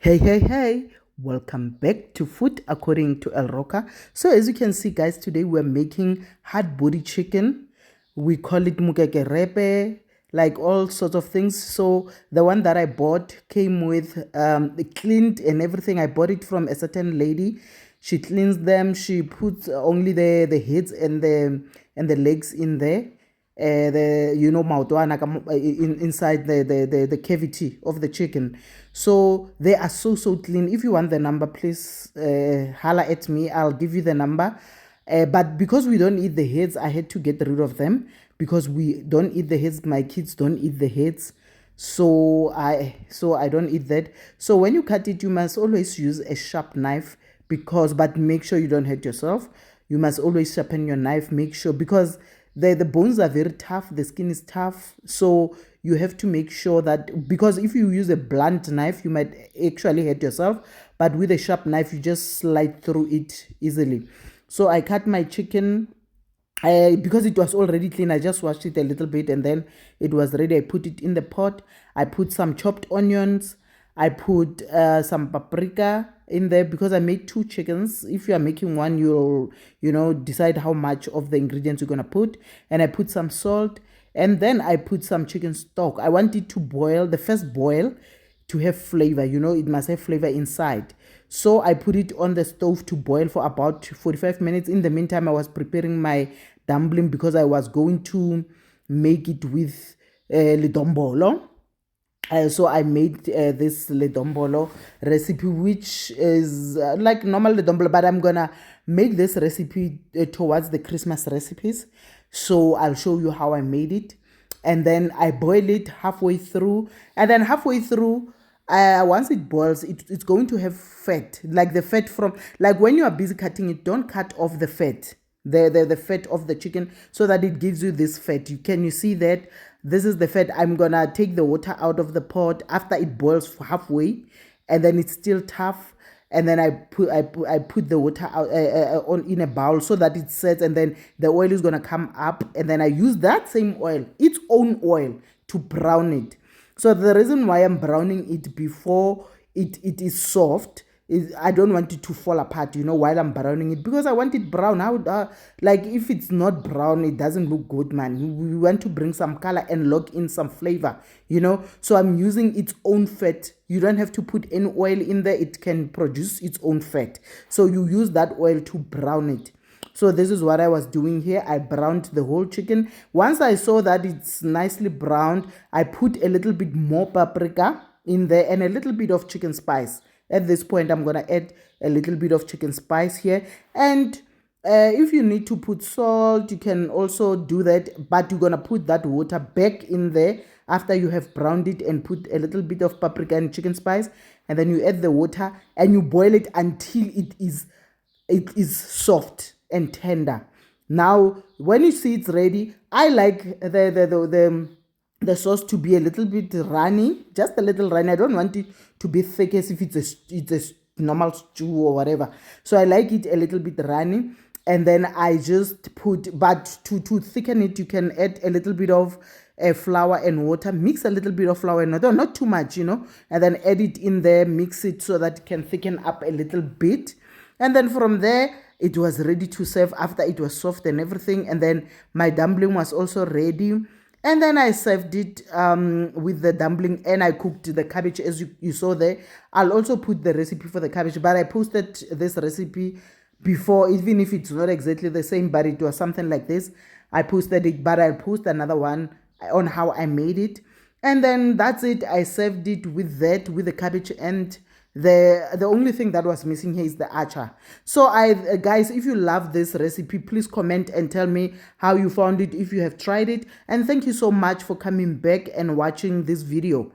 Hey, welcome back to Food According to El Roca. So as you can see guys, today we're making hard body chicken. We call it mukekerepe, like all sorts of things. So the one that I bought came with cleaned and everything. I bought it from a certain lady. She cleans them. She puts only the heads and the legs in there, the maotwana inside the cavity of the chicken. So they are so clean. If you want the number, please holla at me. I'll give you the number. But because we don't eat the heads, I had to get rid of them because we don't eat the heads. My kids don't eat the heads. So I don't eat that. So when you cut it, you must always use a sharp knife, but make sure you don't hurt yourself. You must always sharpen your knife. Make sure, because the bones are very tough, the skin is tough, so you have to make sure that, because if you use a blunt knife you might actually hurt yourself, but with a sharp knife you just slide through it easily. So I cut my chicken. Because it was already clean, I just washed it a little bit and then it was ready. I put it in the pot. I put some chopped onions. I put some paprika in there because I made 2 chickens. If you are making one, you'll decide how much of the ingredients you're gonna put. And I put some salt, and then I put some chicken stock. I want it to boil, the first boil, to have flavor. It must have flavor inside. So I put it on the stove to boil for about 45 minutes. In the meantime, I was preparing my dumpling because I was going to make it with ledombolo. So I made this ledombolo recipe, which is like normal ledombolo, but I'm gonna make this recipe towards the Christmas recipes. So I'll show you how I made it. And then I boil it halfway through, and then halfway through, once it boils, it's going to have fat, like the fat from, like when you are busy cutting it, don't cut off the fat, the fat of the chicken, so that it gives you this fat. Can you see that? This is the fat. I'm gonna take the water out of the pot after it boils for halfway, and then it's still tough. And then I put the water out on in a bowl so that it sets, and then the oil is gonna come up, and then I use that same oil, its own oil, to brown it. So the reason why I'm browning it before it is soft is I don't want it to fall apart, while I'm browning it, because I want it brown. How like if it's not brown, it doesn't look good, man. We want to bring some color and lock in some flavor, So I'm using its own fat. You don't have to put any oil in there. It can produce its own fat. So you use that oil to brown it. So this is what I was doing here. I browned the whole chicken. Once I saw that it's nicely browned, I put a little bit more paprika in there and a little bit of chicken spice. At this point, I'm going to add a little bit of chicken spice here. And if you need to put salt, you can also do that. But you're going to put that water back in there after you have browned it and put a little bit of paprika and chicken spice. And then you add the water and you boil it until it is soft and tender. Now, when you see it's ready, I like the sauce to be a little bit runny, just a little runny. I don't want it to be thick as if it's a normal stew or whatever. So I like it a little bit runny. And then I just put, but to thicken it, you can add a little bit of flour and water. Mix a little bit of flour and water, not too much, and then add it in there, mix it so that it can thicken up a little bit. And then from there, it was ready to serve after it was soft and everything. And then my dumpling was also ready. And then I served it with the dumpling, and I cooked the cabbage as you saw there. I'll also put the recipe for the cabbage, but I posted this recipe before, even if it's not exactly the same, but it was something like this. I posted it, but I'll post another one on how I made it. And then that's it. I served it with the cabbage, and the only thing that was missing here is the acha. So guys, if you love this recipe, please comment and tell me how you found it, if you have tried it. And thank you so much for coming back and watching this video.